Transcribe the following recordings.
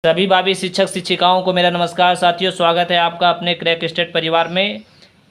सभी भावी शिक्षक शिक्षिकाओं को मेरा नमस्कार। साथियों, स्वागत है आपका अपने क्रैक स्टेट परिवार में।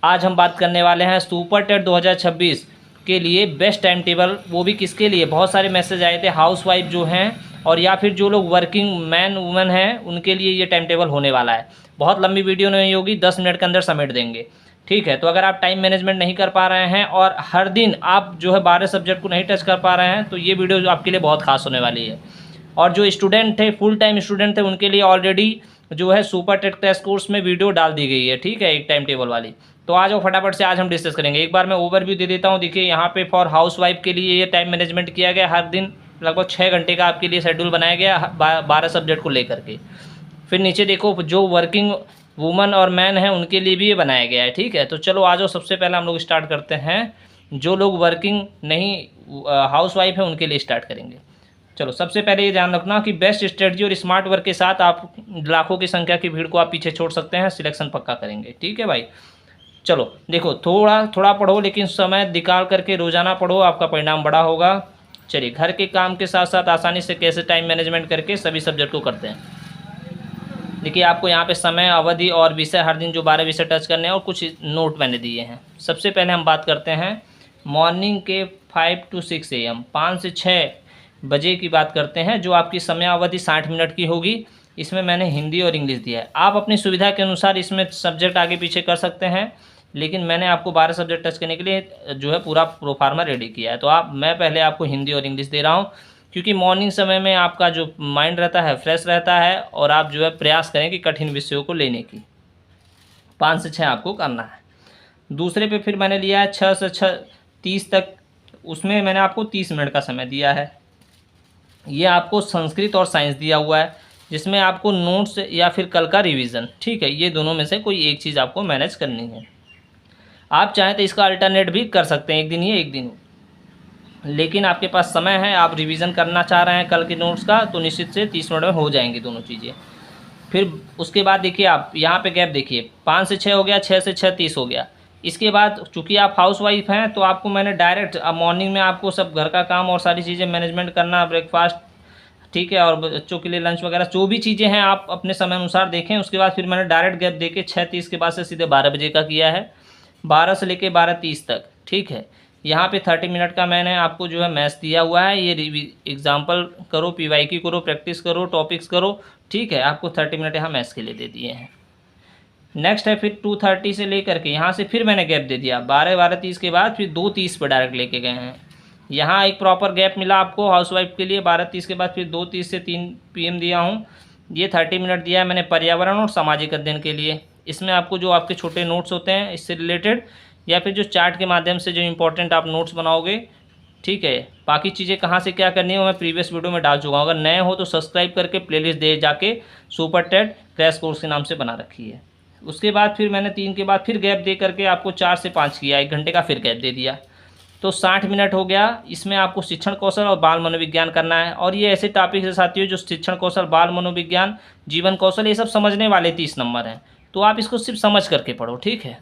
आज हम बात करने वाले हैं सुपर टेट 2026 के लिए बेस्ट टाइम टेबल। वो भी किसके लिए? बहुत सारे मैसेज आए थे हाउसवाइफ जो हैं और या फिर जो लोग वर्किंग मैन वुमेन हैं उनके लिए ये टाइम टेबल होने वाला है। बहुत लंबी वीडियो नहीं होगी, 10 मिनट के अंदर समेट देंगे। ठीक है, तो अगर आप टाइम मैनेजमेंट नहीं कर पा रहे हैं और हर दिन आप जो है 12 सब्जेक्ट को नहीं टच कर पा रहे हैं तो ये वीडियो आपके लिए बहुत खास होने वाली है। और जो स्टूडेंट थे, फुल टाइम स्टूडेंट थे, उनके लिए ऑलरेडी जो है सुपर टेट क्रैश कोर्स में वीडियो डाल दी गई है। ठीक है, एक टाइम टेबल वाली। तो आ जाओ फटाफट से, आज हम डिस्कस करेंगे। एक बार मैं ओवरव्यू दे देता हूँ। देखिए यहाँ पे फॉर हाउसवाइफ के लिए ये टाइम मैनेजमेंट किया गया। हर दिन लगभग 6 घंटे का आपके लिए शेड्यूल बनाया गया 12 सब्जेक्ट को लेकर के। फिर नीचे देखो जो वर्किंग वुमन और मैन हैं उनके लिए भी ये बनाया गया है। ठीक है, तो चलो आ जाओ, सबसे पहले हम लोग स्टार्ट करते हैं। जो लोग वर्किंग नहीं हाउसवाइफ है उनके लिए स्टार्ट करेंगे। चलो, सबसे पहले ये ध्यान रखना कि बेस्ट स्ट्रेटजी और स्मार्ट वर्क के साथ आप लाखों की संख्या की भीड़ को आप पीछे छोड़ सकते हैं। सिलेक्शन पक्का करेंगे। ठीक है भाई, चलो देखो, थोड़ा थोड़ा पढ़ो लेकिन समय निकाल करके रोजाना पढ़ो, आपका परिणाम बड़ा होगा। चलिए, घर के काम के साथ साथ आसानी से कैसे टाइम मैनेजमेंट करके सभी सब्जेक्ट को करते हैं। देखिए आपको यहाँ पे समय, अवधि और विषय, हर दिन जो 12 विषय टच करने हैं और कुछ नोट मैंने दिए हैं। सबसे पहले हम बात करते हैं मॉर्निंग के 5 to 6 AM, 5 से 6 बजे की बात करते हैं। जो आपकी समय अवधि 60 मिनट की होगी। इसमें मैंने हिंदी और इंग्लिश दिया है। आप अपनी सुविधा के अनुसार इसमें सब्जेक्ट आगे पीछे कर सकते हैं, लेकिन मैंने आपको 12 सब्जेक्ट टच करने के लिए जो है पूरा प्रोफार्मा रेडी किया है। तो मैं पहले आपको हिंदी और इंग्लिश दे रहा हूँ, क्योंकि मॉर्निंग समय में आपका जो माइंड रहता है फ्रेश रहता है और आप जो है प्रयास करें कि कठिन विषयों को लेने की। 5 से 6 आपको करना है। दूसरे पे फिर मैंने लिया है 6 से 6:30 तक। उसमें मैंने आपको 30 मिनट का समय दिया है। ये आपको संस्कृत और साइंस दिया हुआ है, जिसमें आपको नोट्स या फिर कल का रिवीजन। ठीक है, ये दोनों में से कोई एक चीज़ आपको मैनेज करनी है। आप चाहें तो इसका अल्टरनेट भी कर सकते हैं, एक दिन ये एक दिन, लेकिन आपके पास समय है, आप रिवीजन करना चाह रहे हैं कल के नोट्स का, तो निश्चित से 30 मिनट में हो जाएंगी दोनों चीज़ें। फिर उसके बाद देखिए आप यहाँ पे गैप देखिए, 5 से 6 हो गया, 6 से 6:30 हो गया। इसके बाद चूंकि आप हाउसवाइफ हैं तो आपको मैंने डायरेक्ट मॉर्निंग में आपको सब घर का काम और सारी चीज़ें मैनेजमेंट करना, ब्रेकफास्ट, ठीक है, और बच्चों के लिए लंच वगैरह जो भी चीज़ें हैं आप अपने समय अनुसार देखें। उसके बाद फिर मैंने डायरेक्ट गैप दे के 6:30 के बाद से सीधे 12 बजे का किया है, 12 से लेके 12:30 तक। ठीक है, यहाँ पे 30 मिनट का मैंने आपको जो है मैथ्स दिया हुआ है। ये एग्जाम्पल करो, PYQ करो, प्रैक्टिस करो, टॉपिक्स करो। ठीक है, आपको 30 मिनट यहाँ मैथ्स के लिए दे दिए हैं। नेक्स्ट है फिर 2:30 से लेकर के यहाँ से फिर मैंने गैप दे दिया 12:30 के बाद फिर 2:30 पर डायरेक्ट लेके गए हैं। यहाँ एक प्रॉपर गैप मिला आपको हाउसवाइफ के लिए, 12:30 के बाद फिर 2:30 से 3 PM दिया हूँ। ये 30 मिनट दिया है मैंने पर्यावरण और सामाजिक अध्ययन के लिए। इसमें आपको जो आपके छोटे नोट्स होते हैं इससे रिलेटेड, या फिर जो चार्ट के माध्यम से जो इंपॉर्टेंट आप नोट्स बनाओगे। ठीक है, बाकी चीज़ें कहाँ से क्या करनी है वो मैं प्रीवियस वीडियो में डाल चुका हूँ। अगर नए हो तो सब्सक्राइब करके प्लेलिस्ट दे जाके सुपर टेट क्रैश कोर्स के नाम से बना रखी है। उसके बाद फिर मैंने 3 के बाद फिर गैप दे करके आपको 4 से 5 किया, 1 घंटे का फिर गैप दे दिया, तो 60 मिनट हो गया। इसमें आपको शिक्षण कौशल और बाल मनोविज्ञान करना है। और ये ऐसे टॉपिक है साथियों जो शिक्षण कौशल, बाल मनोविज्ञान, जीवन कौशल, ये सब समझने वाले 30 नंबर हैं, तो आप इसको सिर्फ समझ करके पढ़ो। ठीक है,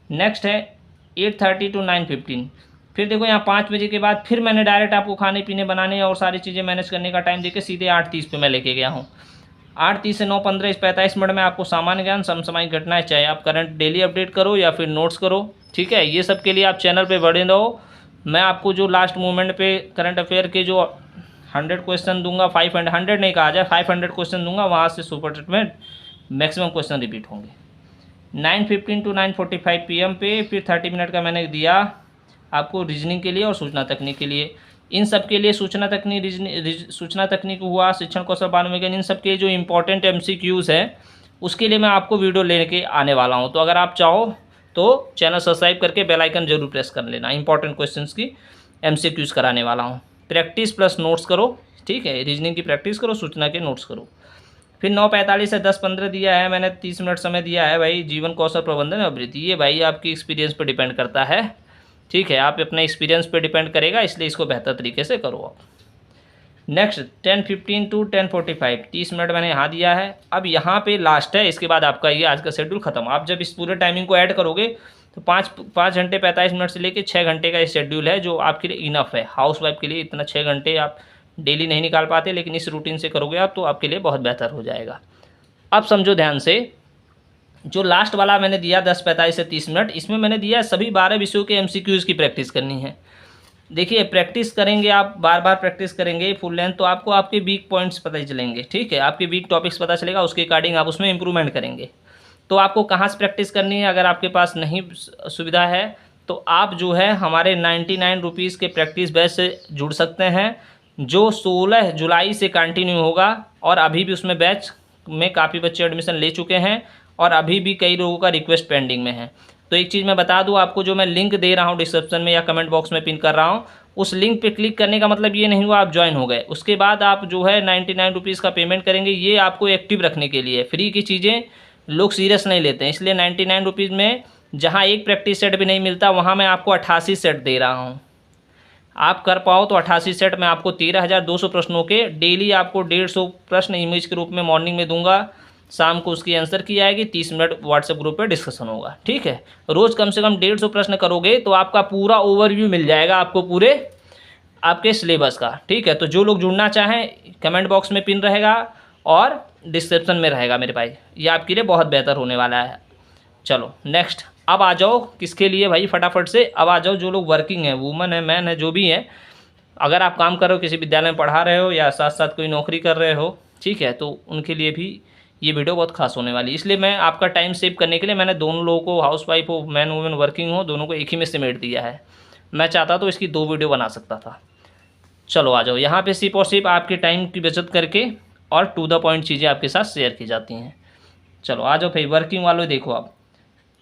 नेक्स्ट है 8:30 to 9:15। फिर देखो यहाँ 5 बजे के बाद फिर मैंने डायरेक्ट आपको खाने पीने बनाने और सारी चीज़ें मैनेज करने का टाइम देके सीधे 8:30 पे मैं लेके गया हूँ। 8:30 से 9:15, इस 45 मिनट में आपको सामान्य ज्ञान, समसामयिक घटनाएं, चाहे आप करंट डेली अपडेट करो या फिर नोट्स करो। ठीक है, ये सब के लिए आप चैनल पे बने रहो। मैं आपको जो लास्ट मोमेंट पे करंट अफेयर के जो 100 क्वेश्चन दूंगा, 500 नहीं कहा जाए, 500 क्वेश्चन दूंगा, वहाँ से सुपर टेट में मैक्सिमम क्वेश्चन रिपीट होंगे। 9:15 to 9:45 PM पे फिर 30 मिनट का मैंने दिया आपको रीजनिंग के लिए और सूचना तकनीक के लिए। इन सब के लिए सूचना तकनीक हुआ, शिक्षण कौशल, बाल विज्ञान, इन सब के जो इंपॉर्टेंट MCQs हैं उसके लिए मैं आपको वीडियो लेके आने वाला हूं। तो अगर आप चाहो तो चैनल सब्सक्राइब करके बेल आइकन जरूर प्रेस कर लेना। इंपॉर्टेंट क्वेश्चंस की MCQs कराने वाला हूँ। प्रैक्टिस प्लस नोट्स करो। ठीक है, रीजनिंग की प्रैक्टिस करो, सूचना के नोट्स करो। फिर 9:45 से 10:15 दिया है मैंने, 30 मिनट समय दिया है भाई जीवन कौशल, प्रबंधन और वृद्धि। ये भाई आपकी एक्सपीरियंस पर डिपेंड करता है। ठीक है, आप अपने एक्सपीरियंस पे डिपेंड करेगा, इसलिए इसको बेहतर तरीके से करो आप। नेक्स्ट 10:15 to 10:45, 30 मिनट मैंने यहाँ दिया है। अब यहाँ पे लास्ट है, इसके बाद आपका ये आज का शेड्यूल खत्म। आप जब इस पूरे टाइमिंग को ऐड करोगे तो 5 घंटे 45 मिनट से लेकर 6 घंटे का ये शेड्यूल है, जो आपके लिए इनफ है। हाउस वाइफ के लिए इतना 6 घंटे आप डेली नहीं निकाल पाते, लेकिन इस रूटीन से करोगे आप तो आपके लिए बहुत बेहतर हो जाएगा। अब समझो ध्यान से, जो लास्ट वाला मैंने दिया 10:45 से 30 मिनट, इसमें मैंने दिया सभी 12 विषयों के MCQs की प्रैक्टिस करनी है। देखिए प्रैक्टिस करेंगे आप, बार बार प्रैक्टिस करेंगे फुल लेंथ, तो आपको आपके वीक पॉइंट्स पता चलेंगे, ठीक है, आपके वीक टॉपिक्स पता चलेगा, उसके अकॉर्डिंग आप उसमें इंप्रूवमेंट करेंगे। तो आपको कहाँ से प्रैक्टिस करनी है, अगर आपके पास नहीं सुविधा है तो आप जो है हमारे 99 रुपीज़ के प्रैक्टिस बैच से जुड़ सकते हैं, जो 16 जुलाई से कंटिन्यू होगा। और अभी भी उसमें बैच में काफ़ी बच्चे एडमिशन ले चुके हैं और अभी भी कई लोगों का रिक्वेस्ट पेंडिंग में है। तो एक चीज़ मैं बता दूं आपको, जो मैं लिंक दे रहा हूं डिस्क्रिप्शन में या कमेंट बॉक्स में पिन कर रहा हूं, उस लिंक पे क्लिक करने का मतलब ये नहीं हुआ आप ज्वाइन हो गए। उसके बाद आप जो है 99 रुपीज़ का पेमेंट करेंगे, ये आपको एक्टिव रखने के लिए। फ्री की चीज़ें लोग सीरियस नहीं लेते हैं, इसलिए 99 रुपीज़ में जहाँ एक प्रैक्टिस सेट भी नहीं मिलता, वहाँ मैं आपको 88 सेट दे रहा हूँ। आप कर पाओ तो 88 सेट में आपको 13,200 प्रश्नों के डेली आपको 150 प्रश्न इमेज के रूप में मॉर्निंग में दूंगा, शाम को उसकी आंसर की आएगी, 30 मिनट व्हाट्सएप ग्रुप पे डिस्कशन होगा, ठीक है। रोज़ कम से कम 150 प्रश्न करोगे तो आपका पूरा ओवरव्यू मिल जाएगा आपको पूरे आपके सिलेबस का, ठीक है। तो जो लोग जुड़ना चाहें, कमेंट बॉक्स में पिन रहेगा और डिस्क्रिप्शन में रहेगा मेरे भाई, ये आपके लिए बहुत बेहतर होने वाला है। चलो नेक्स्ट, अब आ जाओ किसके लिए भाई, फटाफट से अब आ जाओ जो लोग वर्किंग है, वुमन है, मैन है, जो भी है, अगर आप काम कर रहे हो, किसी विद्यालय में पढ़ा रहे हो या साथ साथ कोई नौकरी कर रहे हो, ठीक है, तो उनके लिए भी ये वीडियो बहुत खास होने वाली है। इसलिए मैं आपका टाइम सेव करने के लिए मैंने दोनों लोगों को, हाउस वाइफ हो, मैन वुमेन वर्किंग हो, दोनों को एक ही में सिमेट दिया है। मैं चाहता तो इसकी 2 वीडियो बना सकता था। चलो आ जाओ, यहाँ पे सिर्फ और सिर्फ आपके टाइम की बचत करके और टू द पॉइंट चीज़ें आपके साथ शेयर की जाती हैं। चलो आ जाओ फिर वर्किंग वालों, देखो आप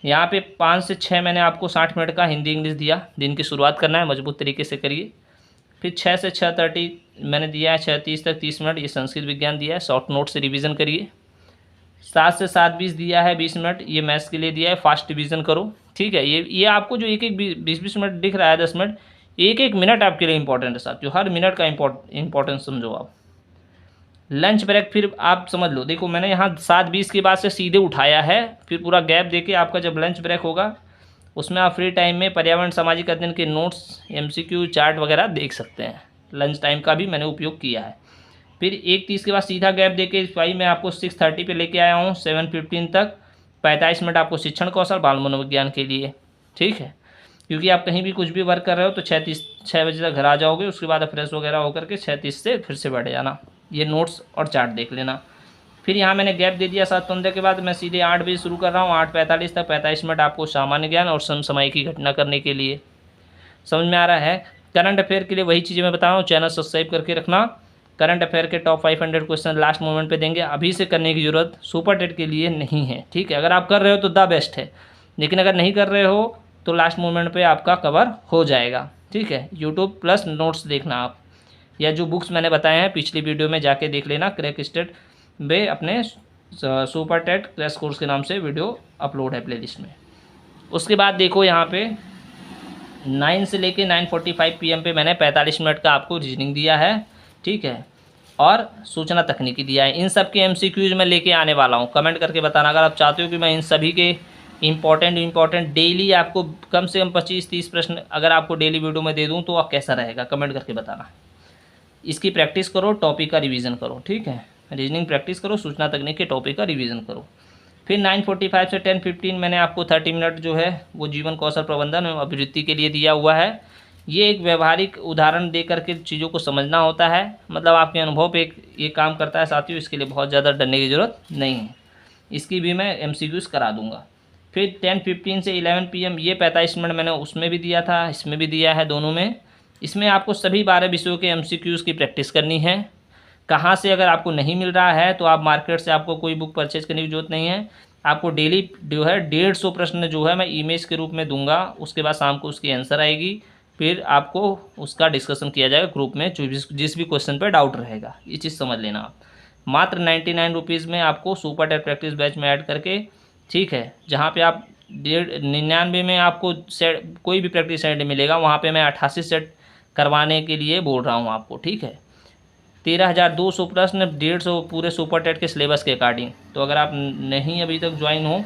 यहाँ पे 5 से 6 मैंने आपको 60 मिनट का हिंदी इंग्लिश दिया, दिन की शुरुआत करना है, मजबूत तरीके से करिए। फिर 6 से 6:30 मैंने दिया है, 6:30 तक 30 मिनट ये संस्कृत विज्ञान दिया है, शॉर्ट नोट से रिवीजन करिए। 7 से 7:20 दिया है 20 मिनट, ये मैथ्स के लिए दिया है, फास्ट रिवीजन करो, ठीक है। ये आपको जो एक 20-20 मिनट दिख रहा है, 10 मिनट, एक मिनट आपके लिए इंपॉर्टेंट है साथियों, हर मिनट का इंपॉर्टेंस समझो आप। लंच ब्रेक फिर आप समझ लो, देखो मैंने यहाँ 7:20 के बाद से सीधे उठाया है, फिर पूरा गैप देके आपका जब लंच ब्रेक होगा उसमें आप फ्री टाइम में पर्यावरण सामाजिक अध्ययन के नोट्स, MCQ चार्ट वगैरह देख सकते हैं। लंच टाइम का भी मैंने उपयोग किया है। फिर 1:30 के बाद सीधा गैप देके भाई मैं आपको 6:30 पे लेके आया हूँ 7:15 तक, 45 मिनट आपको शिक्षण कौशल बाल मनोविज्ञान के लिए, ठीक है। क्योंकि आप कहीं भी कुछ भी वर्क कर रहे हो तो 6 बजे तक घर आ जाओगे, उसके बाद फ्रेश वगैरह होकर के 6:30 से फिर से बैठ जाना, ये नोट्स और चार्ट देख लेना। फिर यहाँ मैंने गैप दे दिया 7:15 के बाद, मैं सीधे 8 बजे शुरू कर रहा हूँ, 8:45 तक 45 मिनट आपको सामान्य ज्ञान और समसामयिक की घटना करने के लिए। समझ में आ रहा है। करंट अफेयर के लिए वही चीज़ें मैं बता रहा हूँ, चैनल सब्सक्राइब करके रखना। करंट अफेयर के टॉप 500 क्वेश्चन लास्ट मोमेंट पे देंगे, अभी से करने की ज़रूरत सुपर टेट के लिए नहीं है, ठीक है। अगर आप कर रहे हो तो द बेस्ट है, लेकिन अगर नहीं कर रहे हो तो लास्ट मोमेंट पे आपका कवर हो जाएगा, ठीक है। यूट्यूब प्लस नोट्स देखना आप, या जो बुक्स मैंने बताए हैं पिछली वीडियो में जाके देख लेना। क्रैक स्टेट में अपने सुपर टेट क्रैश कोर्स के नाम से वीडियो अपलोड है प्लेलिस्ट में। उसके बाद देखो यहाँ पे 9 से लेके 9:45 PM पे मैंने 45 मिनट का आपको रीजनिंग दिया है, ठीक है, और सूचना तकनीकी दिया है। इन सब के MCQs मैं लेके आने वाला हूँ, कमेंट करके बताना अगर आप चाहते हो कि मैं इन सभी के इंपॉर्टेंट डेली आपको कम से कम 25-30 प्रश्न अगर आपको डेली वीडियो में दे दूँ तो आप कैसा रहेगा, कमेंट करके बताना। इसकी प्रैक्टिस करो, टॉपिक का रिवीजन करो, ठीक है। रीजनिंग प्रैक्टिस करो, सूचना तकनीक के टॉपिक का रिवीजन करो। फिर 9:45 से 10:15 मैंने आपको 30 मिनट जो है वो जीवन कौशल प्रबंधन एवं अभिवृद्धि के लिए दिया हुआ है। ये एक व्यवहारिक उदाहरण दे करके चीज़ों को समझना होता है, मतलब आपके अनुभव पे ये काम करता है साथियों, इसके लिए बहुत ज़्यादा डरने की ज़रूरत नहीं है। इसकी भी मैं MCQs करा दूँगा। फिर 10:15 से 11 PM ये 45 मिनट मैंने उसमें भी दिया था, इसमें भी दिया है, दोनों में। इसमें आपको सभी 12 विषयों के MCQs की प्रैक्टिस करनी है। कहाँ से अगर आपको नहीं मिल रहा है तो आप मार्केट से आपको कोई बुक परचेज करने की जरूरत नहीं है। आपको डेली जो है 150 प्रश्न जो है मैं इमेज के रूप में दूंगा, उसके बाद शाम को उसकी आंसर आएगी, फिर आपको उसका डिस्कशन किया जाएगा ग्रुप में, जिस भी क्वेश्चन पर डाउट रहेगा। ये चीज़ समझ लेना आप। मात्र 99 रुपीज़ में आपको सुपर टेट प्रैक्टिस बैच में ऐड करके, ठीक है, जहाँ पे आप 99 में आपको सेट कोई भी प्रैक्टिस सेट मिलेगा, वहाँ पे मैं 88 सेट करवाने के लिए बोल रहा हूँ आपको, ठीक है। 13,200 प्रश्न, 150 पूरे सुपर टेट के सिलेबस के अकॉर्डिंग। तो अगर आप नहीं अभी तक ज्वाइन हो,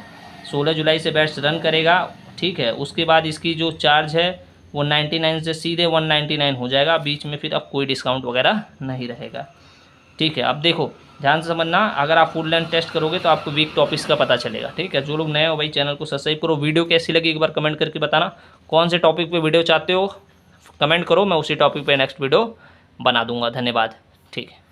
16 जुलाई से बैच रन करेगा, ठीक है। उसके बाद इसकी जो चार्ज है वो 99 से सीधे 199 हो जाएगा, बीच में फिर अब कोई डिस्काउंट वगैरह नहीं रहेगा। ठीक है, अब देखो ध्यान से समझना, अगर आप फुल लेंथ टेस्ट करोगे तो आपको वीक टॉपिक्स का पता चलेगा। ठीक है, जो लोग नए हो भाई चैनल को सब्सक्राइब करो। वीडियो कैसी लगी एक बार कमेंट करके बताना, कौन से टॉपिक पे वीडियो चाहते हो कमेंट करो, मैं उसी टॉपिक पे नेक्स्ट वीडियो बना दूंगा। धन्यवाद। ठीक है।